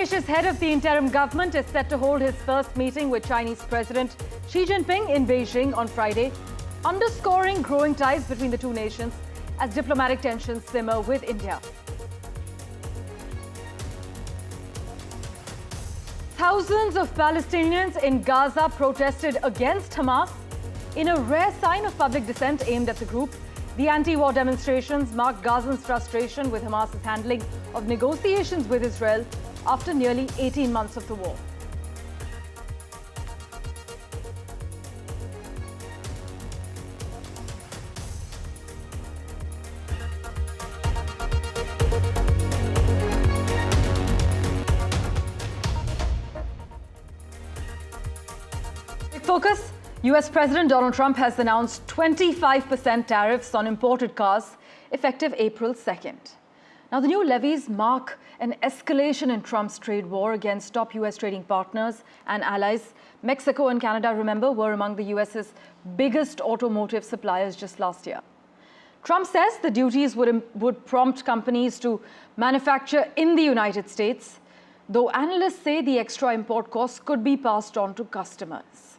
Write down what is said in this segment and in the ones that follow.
Bangladesh's head of the interim government is set to hold his first meeting with Chinese President Xi Jinping in Beijing on Friday, underscoring growing ties between the two nations as diplomatic tensions simmer with India. Thousands of Palestinians in Gaza protested against Hamas in a rare sign of public dissent aimed at the group. The anti-war demonstrations marked Gazans' frustration with Hamas's handling of negotiations with Israel after nearly 18 months of the war. Big focus. US President Donald Trump has announced 25% tariffs on imported cars effective April 2nd. Now, the new levies mark an escalation in Trump's trade war against top US trading partners and allies. Mexico and Canada, remember, were among the US's biggest automotive suppliers just last year. Trump says the duties would prompt companies to manufacture in the United States, though analysts say the extra import costs could be passed on to customers.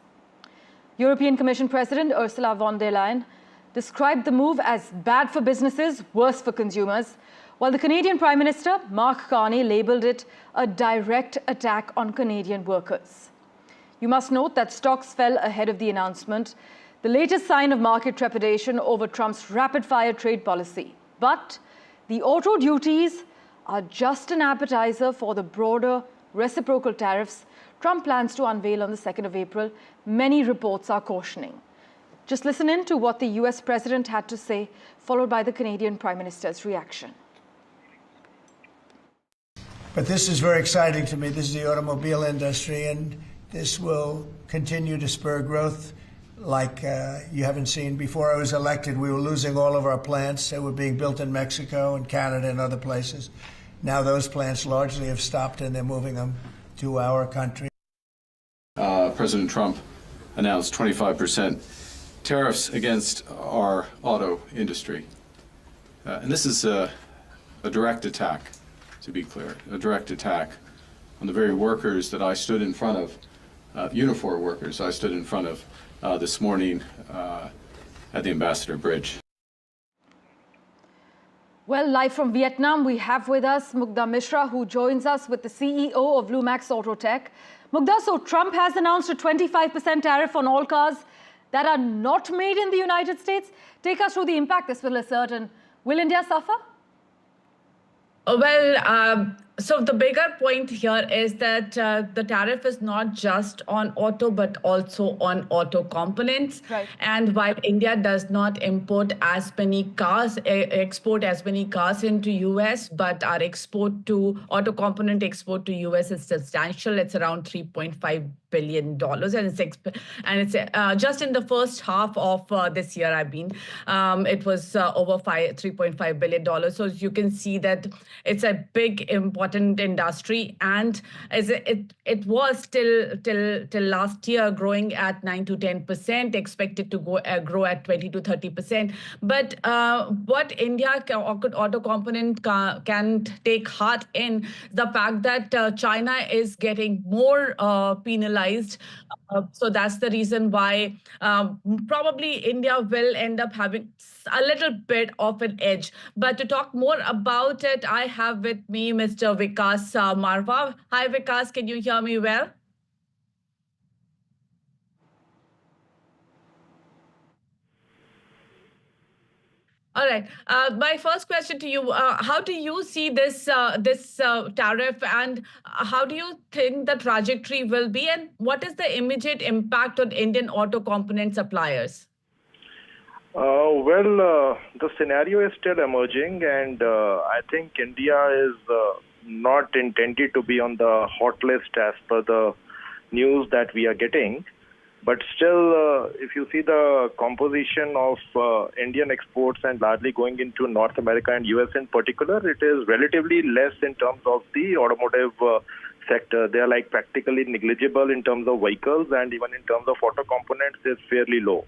European Commission President Ursula von der Leyen described the move as bad for businesses, worse for consumers, while the Canadian Prime Minister, Mark Carney, labelled it a direct attack on Canadian workers. You must note that stocks fell ahead of the announcement, the latest sign of market trepidation over Trump's rapid-fire trade policy. But the auto duties are just an appetizer for the broader reciprocal tariffs Trump plans to unveil on the 2nd of April. Many reports are cautioning. Just listen in to what the US President had to say, followed by the Canadian Prime Minister's reaction. But this is very exciting to me. This is the automobile industry, and this will continue to spur growth like you haven't seen. Before I was elected, we were losing all of our plants. They were being built in Mexico and Canada and other places. Now those plants largely have stopped, and they're moving them to our country. President Trump announced 25% tariffs against our auto industry. And this is a direct attack, to be clear, a direct attack on the very workers that I stood in front of, uniform workers I stood in front of this morning at the Ambassador Bridge. Well, live from Vietnam, we have with us Mugdha Mishra, who joins us with the CEO of Lumax Autotech. Mugdha, so Trump has announced a 25% tariff on all cars that are not made in the United States. Take us through the impact this will assert, and will India suffer? Well, so the bigger point here is that the tariff is not just on auto, but also on auto components. Right. And while India does not import as many cars, export as many cars into US, but our auto component export to US is substantial. It's around $3.5 billion, and it's just in the first half of this year. It was over $3.5 billion. So you can see that it's a big, important industry, and as it was till last year growing at 9 to 10%, expected to grow at 20 to 30%. But what India auto component can take heart in the fact that China is getting more penalized. So that's the reason why probably India will end up having a little bit of an edge. But to talk more about it, I have with me Mr. Vikas Marva. Hi, Vikas, can you hear me well? All right. My first question to you: how do you see this tariff, and how do you think the trajectory will be, and what is the immediate impact on Indian auto component suppliers? The scenario is still emerging, and I think India is not intended to be on the hot list as per the news that we are getting. But still, if you see the composition of Indian exports and largely going into North America and US in particular, it is relatively less in terms of the automotive sector. They are like practically negligible in terms of vehicles, and even in terms of auto components, it's fairly low.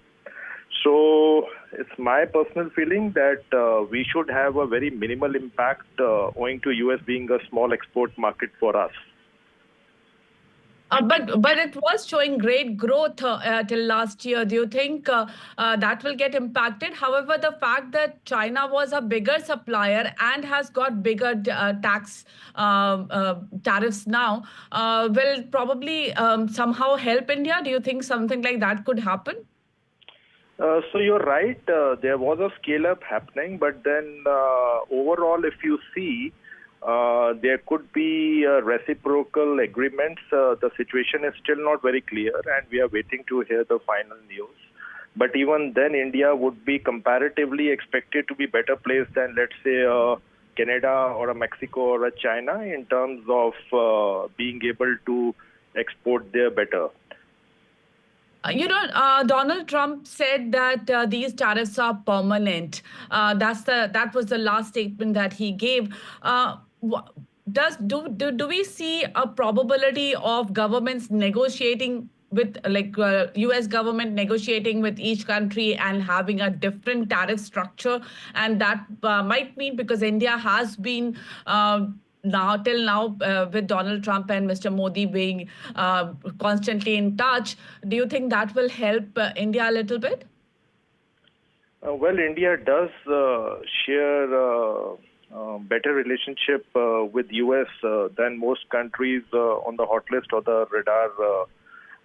So it's my personal feeling that we should have a very minimal impact owing to US being a small export market for us. But it was showing great growth till last year. Do you think that will get impacted? However, the fact that China was a bigger supplier and has got bigger tax tariffs now will probably somehow help India. Do you think something like that could happen? So you're right. There was a scale-up happening, but then overall, if you see, there could be reciprocal agreements. The situation is still not very clear, and we are waiting to hear the final news. But even then, India would be comparatively expected to be better placed than, let's say, Canada or a Mexico or a China in terms of being able to export there better. Donald Trump said that these tariffs are permanent. That was the last statement that he gave. Do we see a probability of governments negotiating with, U.S. government negotiating with each country and having a different tariff structure? And that might mean, because India has been till now with Donald Trump and Mr. Modi being constantly in touch, do you think that will help India a little bit? Well, India does share better relationship with U.S. Than most countries on the hot list or the radar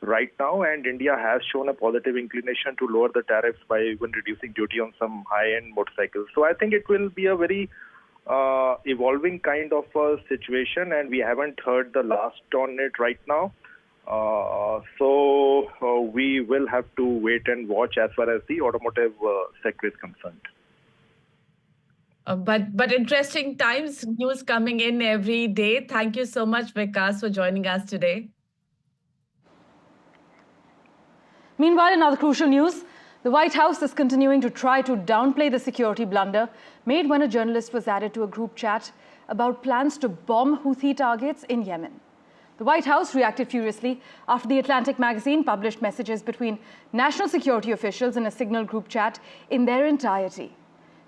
right now, and India has shown a positive inclination to lower the tariffs by even reducing duty on some high-end motorcycles. So I think it will be a very evolving kind of a situation, and we haven't heard the last on it right now. So we will have to wait and watch as far as the automotive sector is concerned. But interesting times, news coming in every day. Thank you so much, Vikas, for joining us today. Meanwhile, in other crucial news, the White House is continuing to try to downplay the security blunder made when a journalist was added to a group chat about plans to bomb Houthi targets in Yemen. The White House reacted furiously after The Atlantic magazine published messages between national security officials in a Signal group chat in their entirety.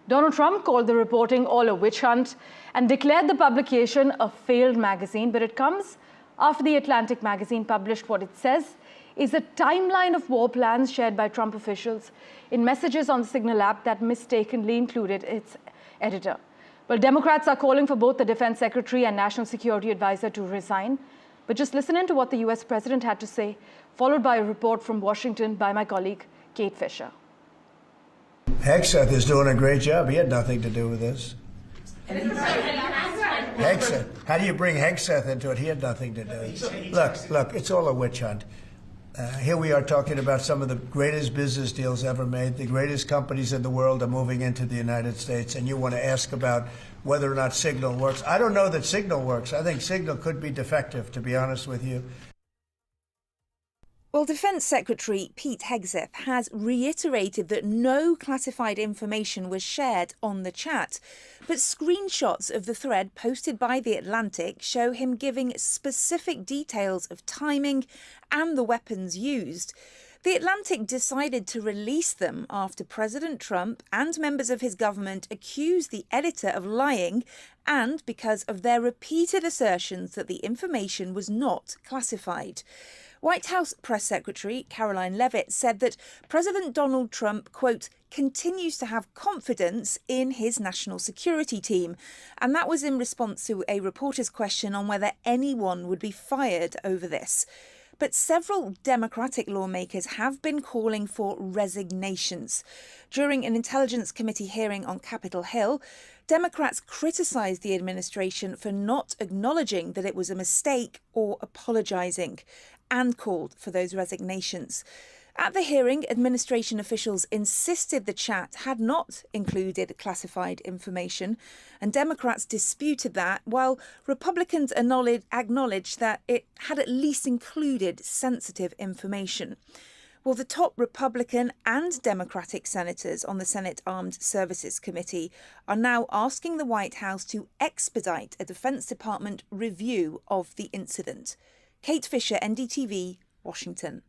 Donald Trump called the reporting all a witch hunt and declared the publication a failed magazine, but it comes after The Atlantic magazine published what it says is a timeline of war plans shared by Trump officials in messages on the Signal app that mistakenly included its editor. Well, Democrats are calling for both the Defense Secretary and National Security Advisor to resign. But just listen in to what the US President had to say, followed by a report from Washington by my colleague, Kate Fisher. Hegseth is doing a great job. He had nothing to do with this. Hegseth. How do you bring Hegseth into it? He had nothing to do with it. Look, it's all a witch hunt. Here we are talking about some of the greatest business deals ever made. The greatest companies in the world are moving into the United States, and you want to ask about whether or not Signal works. I don't know that Signal works. I think Signal could be defective, to be honest with you. Well, Defence Secretary Pete Hegseth has reiterated that no classified information was shared on the chat, but screenshots of the thread posted by The Atlantic show him giving specific details of timing and the weapons used. The Atlantic decided to release them after President Trump and members of his government accused the editor of lying, and because of their repeated assertions that the information was not classified. White House Press Secretary Caroline Leavitt said that President Donald Trump, quote, continues to have confidence in his national security team. And that was in response to a reporter's question on whether anyone would be fired over this. But several Democratic lawmakers have been calling for resignations. During an Intelligence Committee hearing on Capitol Hill, Democrats criticised the administration for not acknowledging that it was a mistake or apologising, and called for those resignations. At the hearing, administration officials insisted the chat had not included classified information, and Democrats disputed that, while Republicans acknowledged that it had at least included sensitive information. Well, the top Republican and Democratic senators on the Senate Armed Services Committee are now asking the White House to expedite a Defense Department review of the incident. Kate Fisher, NDTV, Washington.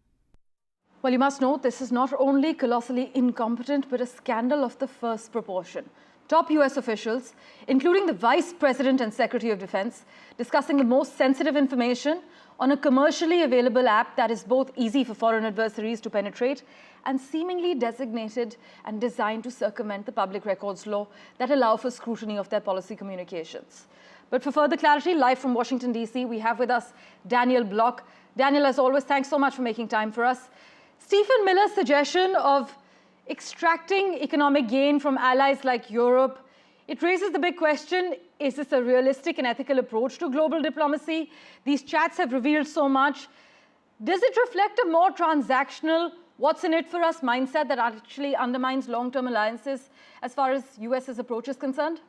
Well, you must note this is not only colossally incompetent, but a scandal of the first proportion. Top US officials, including the Vice President and Secretary of Defense, discussing the most sensitive information on a commercially available app that is both easy for foreign adversaries to penetrate and seemingly designated and designed to circumvent the public records law that allow for scrutiny of their policy communications. But for further clarity, live from Washington, D.C., we have with us Daniel Block. Daniel, as always, thanks so much for making time for us. Stephen Miller's suggestion of extracting economic gain from allies like Europe, it raises the big question, is this a realistic and ethical approach to global diplomacy? These chats have revealed so much. Does it reflect a more transactional, what's in it for us mindset that actually undermines long-term alliances as far as US's approach is concerned?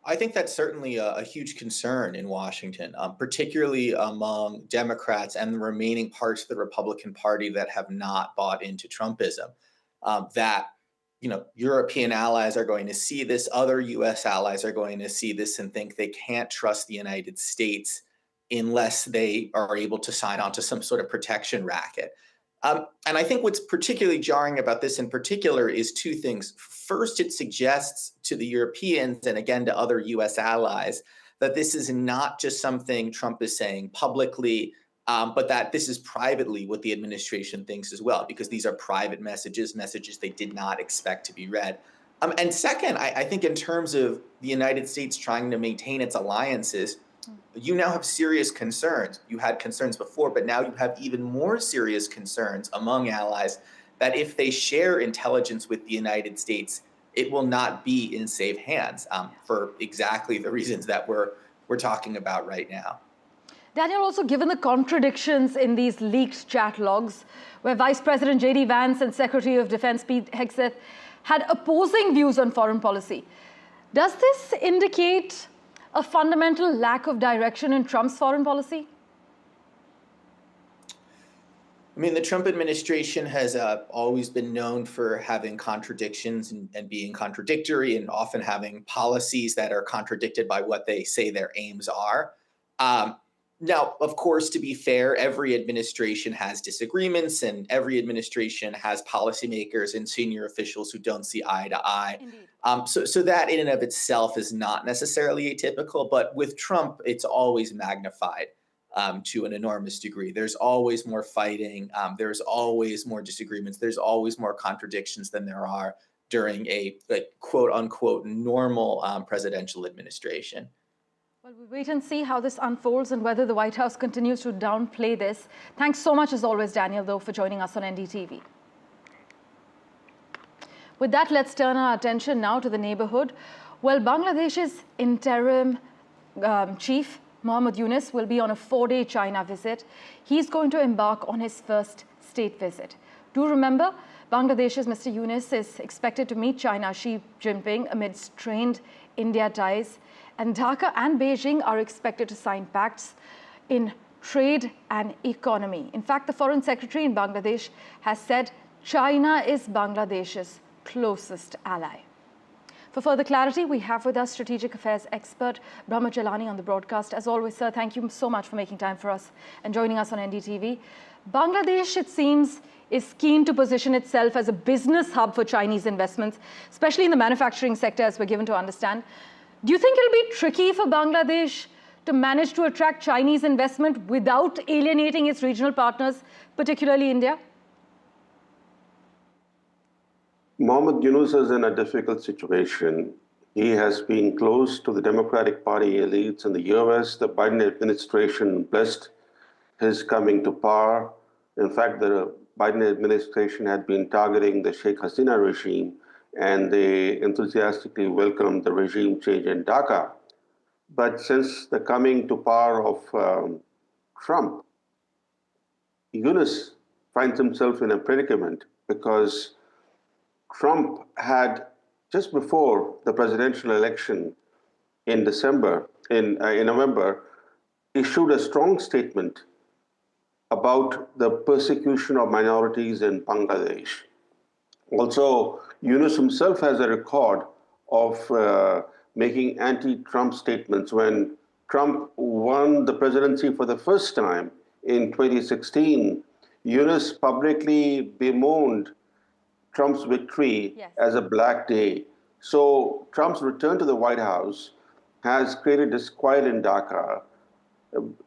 I think that's certainly a huge concern in Washington, particularly among Democrats and the remaining parts of the Republican Party that have not bought into Trumpism. That European allies are going to see this, other U.S. allies are going to see this and think they can't trust the United States unless they are able to sign on to some sort of protection racket. And I think what's particularly jarring about this in particular is two things. First, it suggests to the Europeans and again to other U.S. allies that this is not just something Trump is saying publicly, but that this is privately what the administration thinks as well, because these are private messages they did not expect to be read. And second, I think in terms of the United States trying to maintain its alliances, you now have serious concerns. You had concerns before, but now you have even more serious concerns among allies that if they share intelligence with the United States, it will not be in safe hands for exactly the reasons that we're talking about right now. Daniel, also given the contradictions in these leaked chat logs, where Vice President J.D. Vance and Secretary of Defense Pete Hegseth had opposing views on foreign policy, does this indicate a fundamental lack of direction in Trump's foreign policy? I mean, the Trump administration has always been known for having contradictions and being contradictory and often having policies that are contradicted by what they say their aims are. Now, of course, to be fair, every administration has disagreements and every administration has policymakers and senior officials who don't see eye to eye. So that in and of itself is not necessarily atypical, but with Trump, it's always magnified to an enormous degree. There's always more fighting. There's always more disagreements. There's always more contradictions than there are during a quote unquote normal presidential administration. Well, we'll wait and see how this unfolds and whether the White House continues to downplay this. Thanks so much, as always, Daniel, though, for joining us on NDTV. With that, let's turn our attention now to the neighborhood. Well, Bangladesh's interim chief, Mohammad Yunus, will be on a 4-day China visit. He's going to embark on his first state visit. Do remember, Bangladesh's Mr. Yunus is expected to meet China Xi Jinping amid strained India ties. And Dhaka and Beijing are expected to sign pacts in trade and economy. In fact, the foreign secretary in Bangladesh has said China is Bangladesh's closest ally. For further clarity, we have with us strategic affairs expert Brahma Jalani on the broadcast. As always, sir, thank you so much for making time for us and joining us on NDTV. Bangladesh, it seems, is keen to position itself as a business hub for Chinese investments, especially in the manufacturing sector, as we're given to understand. Do you think it'll be tricky for Bangladesh to manage to attract Chinese investment without alienating its regional partners, particularly India? Mohammad Yunus is in a difficult situation. He has been close to the Democratic Party elites in the US. The Biden administration blessed his coming to power. In fact, the Biden administration had been targeting the Sheikh Hasina regime, and they enthusiastically welcomed the regime change in Dhaka. But since the coming to power of Trump, Yunus finds himself in a predicament because Trump had, just before the presidential election in November, issued a strong statement about the persecution of minorities in Bangladesh. Also, Yunus himself has a record of making anti-Trump statements. When Trump won the presidency for the first time in 2016, Yunus publicly bemoaned Trump's victory as a black day. So Trump's return to the White House has created disquiet in Dhaka.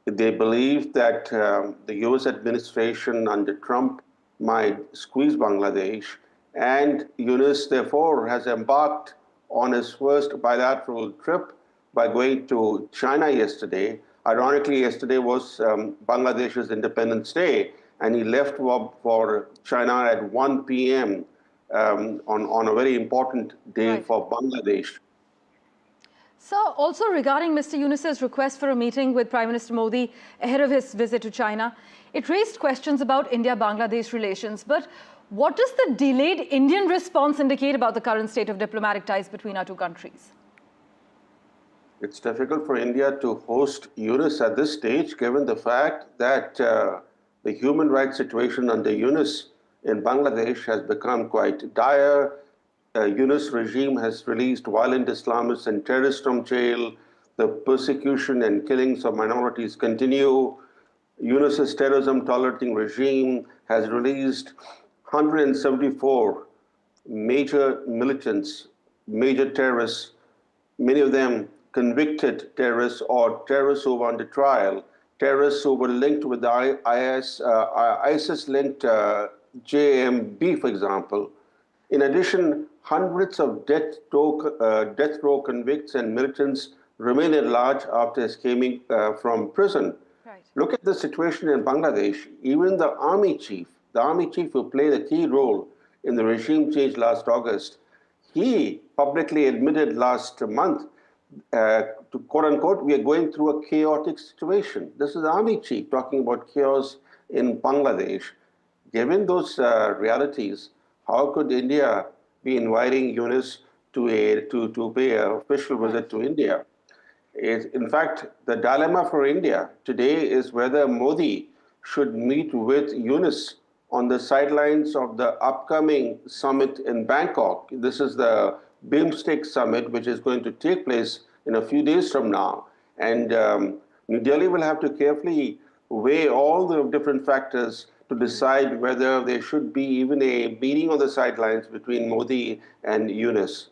They believe that the US administration under Trump might squeeze Bangladesh, and Yunus therefore has embarked on his first bilateral trip by going to China yesterday. Ironically, yesterday was Bangladesh's Independence Day, and he left for China at 1 p.m. On a very important day for Bangladesh. So, also regarding Mr. Yunus's request for a meeting with Prime Minister Modi ahead of his visit to China, it raised questions about India-Bangladesh relations. But what does the delayed Indian response indicate about the current state of diplomatic ties between our two countries? It's difficult for India to host Yunus at this stage, given the fact that the human rights situation under Yunus in Bangladesh has become quite dire. Yunus regime has released violent Islamists and terrorists from jail. The persecution and killings of minorities continue. Yunus's terrorism tolerating regime has released 174 major militants, major terrorists, many of them convicted terrorists or terrorists who were under trial, terrorists who were linked with the ISIS-linked JMB, for example. In addition, hundreds of death row convicts and militants remain at large after escaping from prison. Right. Look at the situation in Bangladesh. Even the army chief who played a key role in the regime change last August, he publicly admitted last month to quote unquote, we are going through a chaotic situation. This is the army chief talking about chaos in Bangladesh. Given those realities, how could India be inviting Yunus to pay an official visit to India? In fact, the dilemma for India today is whether Modi should meet with Yunus on the sidelines of the upcoming summit in Bangkok. This is the BIMSTEC summit, which is going to take place in a few days from now. And New Delhi will have to carefully weigh all the different factors to decide whether there should be even a meeting on the sidelines between Modi and Yunus.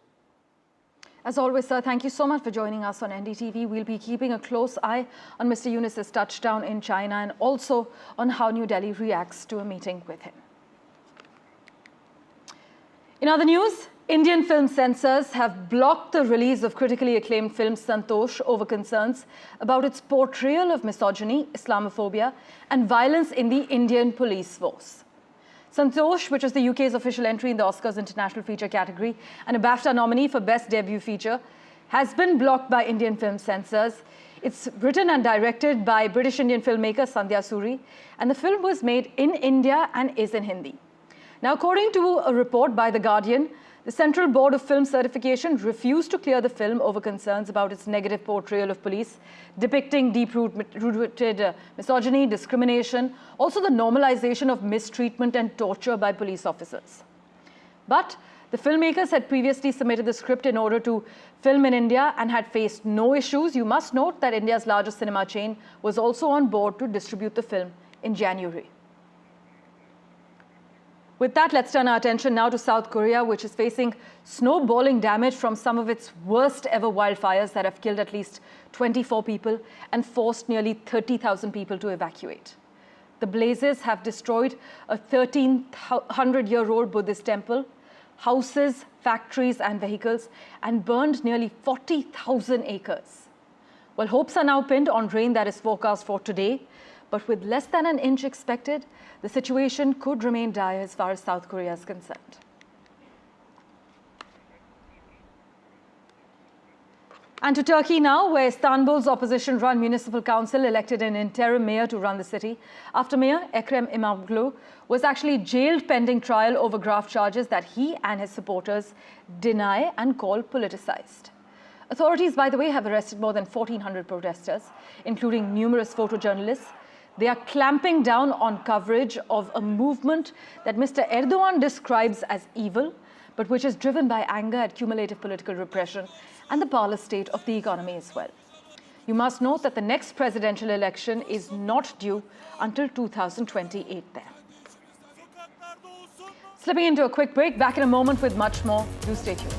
As always, sir, thank you so much for joining us on NDTV. We'll be keeping a close eye on Mr. Yunus's touchdown in China and also on how New Delhi reacts to a meeting with him. In other news, Indian film censors have blocked the release of critically acclaimed film Santosh over concerns about its portrayal of misogyny, Islamophobia, and violence in the Indian police force. Santosh, which is the UK's official entry in the Oscars International Feature category and a BAFTA nominee for Best Debut Feature, has been blocked by Indian film censors. It's written and directed by British Indian filmmaker Sandhya Suri, and the film was made in India and is in Hindi. Now, according to a report by The Guardian, the Central Board of Film Certification refused to clear the film over concerns about its negative portrayal of police, depicting deep-rooted misogyny, discrimination, also the normalization of mistreatment and torture by police officers. But the filmmakers had previously submitted the script in order to film in India and had faced no issues. You must note that India's largest cinema chain was also on board to distribute the film in January. With that, let's turn our attention now to South Korea, which is facing snowballing damage from some of its worst ever wildfires that have killed at least 24 people and forced nearly 30,000 people to evacuate. The blazes have destroyed a 1,300-year-old Buddhist temple, houses, factories and vehicles, and burned nearly 40,000 acres. Well, hopes are now pinned on rain that is forecast for today, but with less than an inch expected, the situation could remain dire as far as South Korea is concerned. And to Turkey now, where Istanbul's opposition-run municipal council elected an interim mayor to run the city after Mayor Ekrem İmamoğlu was actually jailed pending trial over graft charges that he and his supporters deny and call politicized. Authorities, by the way, have arrested more than 1,400 protesters, including numerous photojournalists. They are clamping down on coverage of a movement that Mr. Erdogan describes as evil, but which is driven by anger at cumulative political repression and the parlous state of the economy as well. You must note that the next presidential election is not due until 2028 there. Slipping into a quick break, back in a moment with much more. Do stay tuned.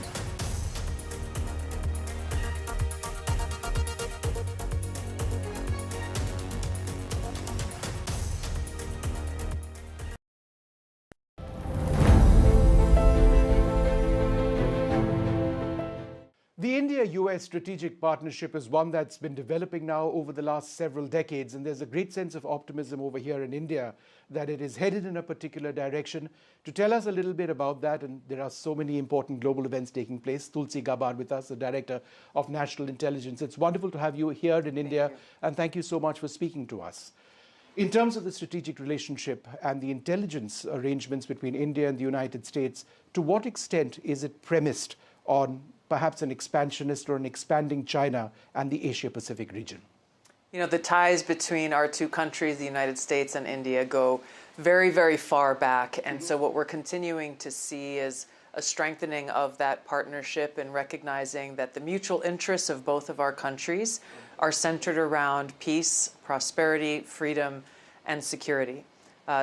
The India-US strategic partnership is one that's been developing now over the last several decades, and there's a great sense of optimism over here in India that it is headed in a particular direction. To tell us a little bit about that, and there are so many important global events taking place, Tulsi Gabbard with us, the Director of National Intelligence. It's wonderful to have you here in India, and thank you so much for speaking to us. In terms of the strategic relationship and the intelligence arrangements between India and the United States, to what extent is it premised on perhaps an expansionist or an expanding China and the Asia-Pacific region? You know, the ties between our two countries, the United States and India, go very, very far back. And so what we're continuing to see is a strengthening of that partnership and recognizing that the mutual interests of both of our countries are centered around peace, prosperity, freedom, and security.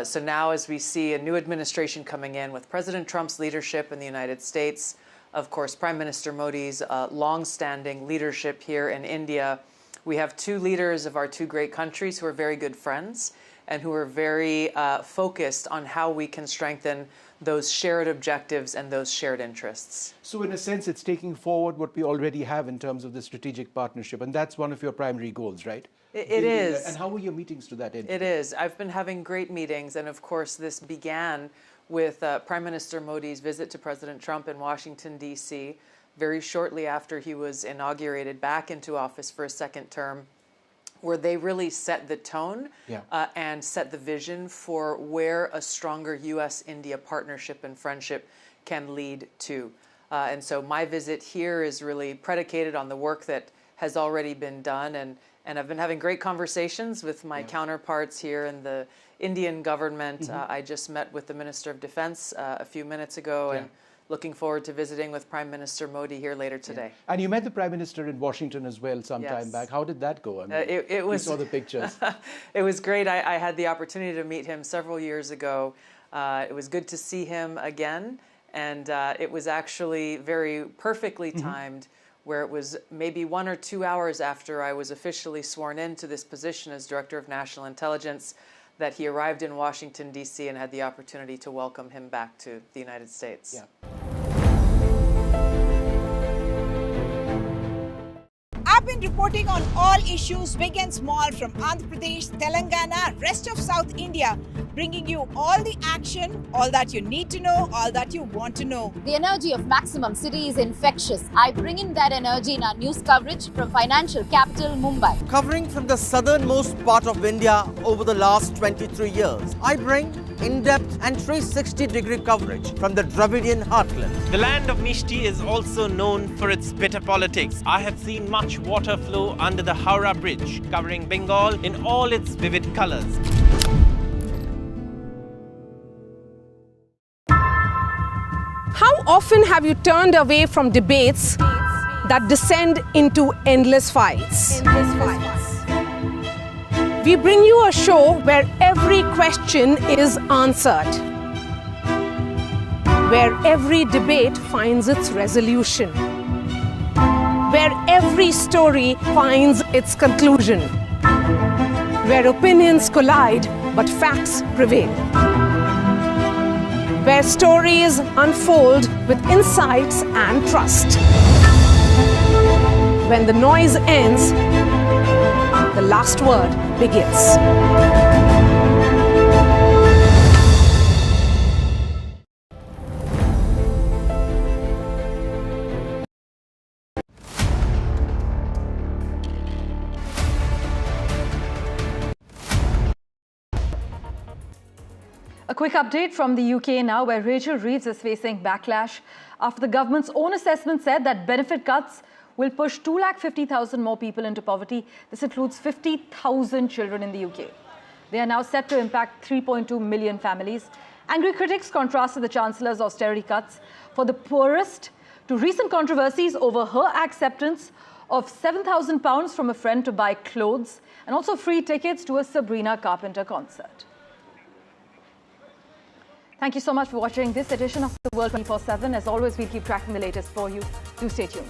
So now as we see a new administration coming in with President Trump's leadership in the United States, of course, Prime Minister Modi's long-standing leadership here in India, we have two leaders of our two great countries who are very good friends and who are very focused on how we can strengthen those shared objectives and those shared interests. So in a sense, it's taking forward what we already have in terms of the strategic partnership, and that's one of your primary goals, right? It is. And how were your meetings to that end? It is. I've been having great meetings, and of course this began with Prime Minister Modi's visit to President Trump in Washington, D.C., very shortly after he was inaugurated back into office for a second term, where they really set the tone and set the vision for where a stronger U.S.-India partnership and friendship can lead to. And so my visit here is really predicated on the work that has already been done, and I've been having great conversations with my counterparts here in the Indian government. I just met with the Minister of Defense a few minutes ago, and looking forward to visiting with Prime Minister Modi here later today. And you met the Prime Minister in Washington as well some time back. How did that go? I mean, it was, we saw the pictures. It was great. I had the opportunity to meet him several years ago. It was good to see him again, and it was actually very perfectly timed, where it was maybe 1 or 2 hours after I was officially sworn into this position as Director of National Intelligence that he arrived in Washington, D.C. and had the opportunity to welcome him back to the United States. Yeah. I've been reporting on all issues, big and small, from Andhra Pradesh, Telangana, rest of South India, bringing you all the action, all that you need to know, all that you want to know. The energy of Maximum City is infectious. I bring in that energy in our news coverage from financial capital, Mumbai. Covering from the southernmost part of India over the last 23 years, I bring in-depth and 360-degree coverage from the Dravidian heartland. The land of Mishti is also known for its bitter politics. I have seen much water flow under the Howrah Bridge, covering Bengal in all its vivid colors. How often have you turned away from debates that descend into endless fights? We bring you a show where every question is answered, where every debate finds its resolution, where every story finds its conclusion, where opinions collide but facts prevail, where stories unfold with insights and trust. When the noise ends, the last word begins. A quick update from the UK now, where Rachel Reeves is facing backlash after the government's own assessment said that benefit cuts will push 250,000 more people into poverty. This includes 50,000 children in the UK. They are now set to impact 3.2 million families. Angry critics contrasted the Chancellor's austerity cuts for the poorest to recent controversies over her acceptance of £7,000 from a friend to buy clothes and also free tickets to a Sabrina Carpenter concert. Thank you so much for watching this edition of The World 24/7. As always, we'll keep tracking the latest for you. Do stay tuned.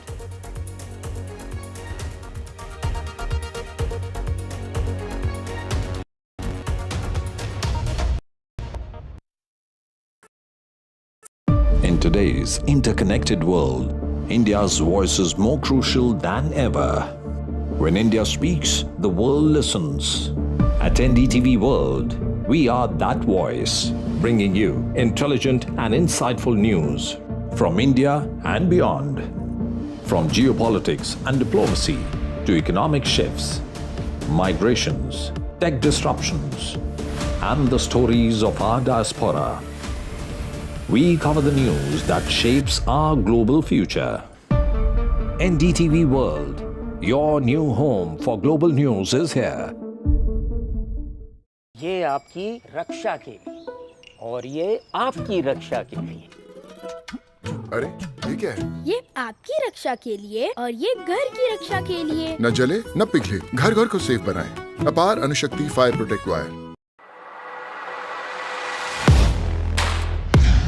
In today's interconnected world, India's voice is more crucial than ever. When India speaks, the world listens. At NDTV World, we are that voice, bringing you intelligent and insightful news from India and beyond. From geopolitics and diplomacy to economic shifts, migrations, tech disruptions, and the stories of our diaspora. We cover the news that shapes our global future. NDTV World, your new home for global news is here. ये आपकी रक्षा के लिए और ये आपकी रक्षा के लिए। अरे ये क्या है? ये आपकी रक्षा के लिए और ये घर की रक्षा के लिए। न जले न पिघले, घर घर को सेफ बनाएं। अपार Anushakti fire protect wire.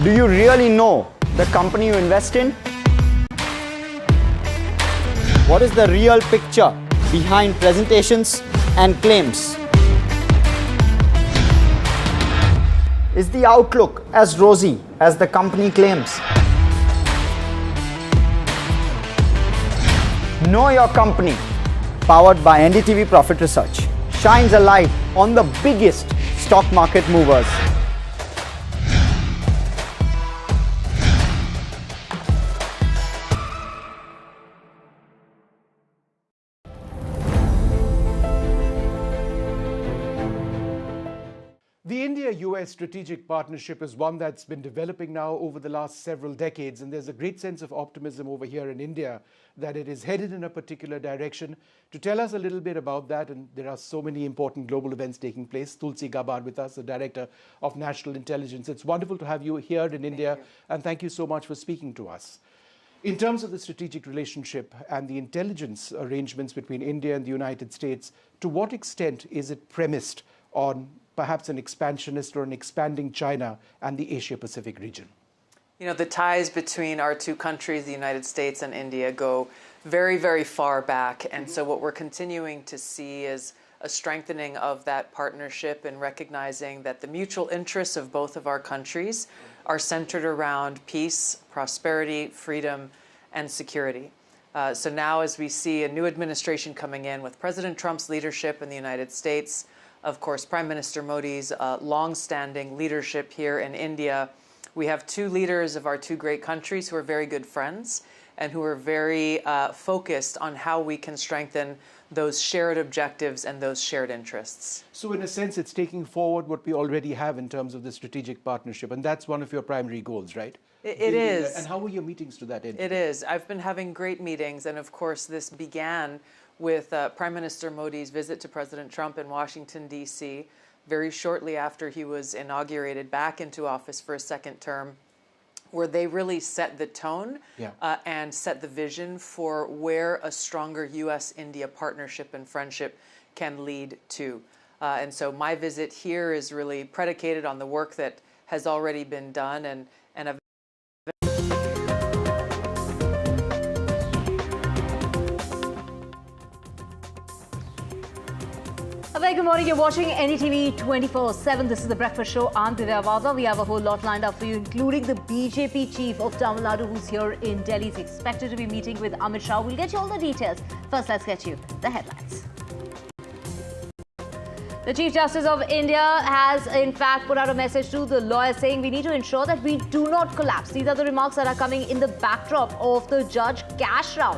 Do you really know the company you invest in? What is the real picture behind presentations and claims? Is the outlook as rosy as the company claims? Know Your Company, powered by NDTV Profit Research, shines a light on the biggest stock market movers. The India-US strategic partnership is one that's been developing now over the last several decades, and there's a great sense of optimism over here in India that it is headed in a particular direction. To tell us a little bit about that, and there are so many important global events taking place, Tulsi Gabbard with us, the Director of National Intelligence. It's wonderful to have you here in India, and thank you so much for speaking to us. In terms of the strategic relationship and the intelligence arrangements between India and the United States, to what extent is it premised on perhaps an expansionist or an expanding China and the Asia-Pacific region? You know, the ties between our two countries, the United States and India, go very, very far back. And so what we're continuing to see is a strengthening of that partnership and recognizing that the mutual interests of both of our countries are centered around peace, prosperity, freedom, and security. So now as we see a new administration coming in with President Trump's leadership in the United States, of course, Prime Minister Modi's long-standing leadership here in India, we have two leaders of our two great countries who are very good friends and who are very focused on how we can strengthen those shared objectives and those shared interests. So in a sense, it's taking forward what we already have in terms of the strategic partnership, and that's one of your primary goals, right? It is. And how were your meetings to that end? It is. I've been having great meetings, and of course this began with Prime Minister Modi's visit to President Trump in Washington, D.C., very shortly after he was inaugurated back into office for a second term, where they really set the tone and set the vision for where a stronger U.S.-India partnership and friendship can lead to. And so my visit here is really predicated on the work that has already been done and A very good morning. You're watching NDTV 24/7. This is The Breakfast Show. I'm Divya Vaza. We have a whole lot lined up for you, including the BJP chief of Tamil Nadu, who's here in Delhi. He's expected to be meeting with Amit Shah. We'll get you all the details. First, let's get you the headlines. The Chief Justice of India has, in fact, put out a message to the lawyers saying we need to ensure that we do not collapse. These are the remarks that are coming in the backdrop of the Judge Cash Rao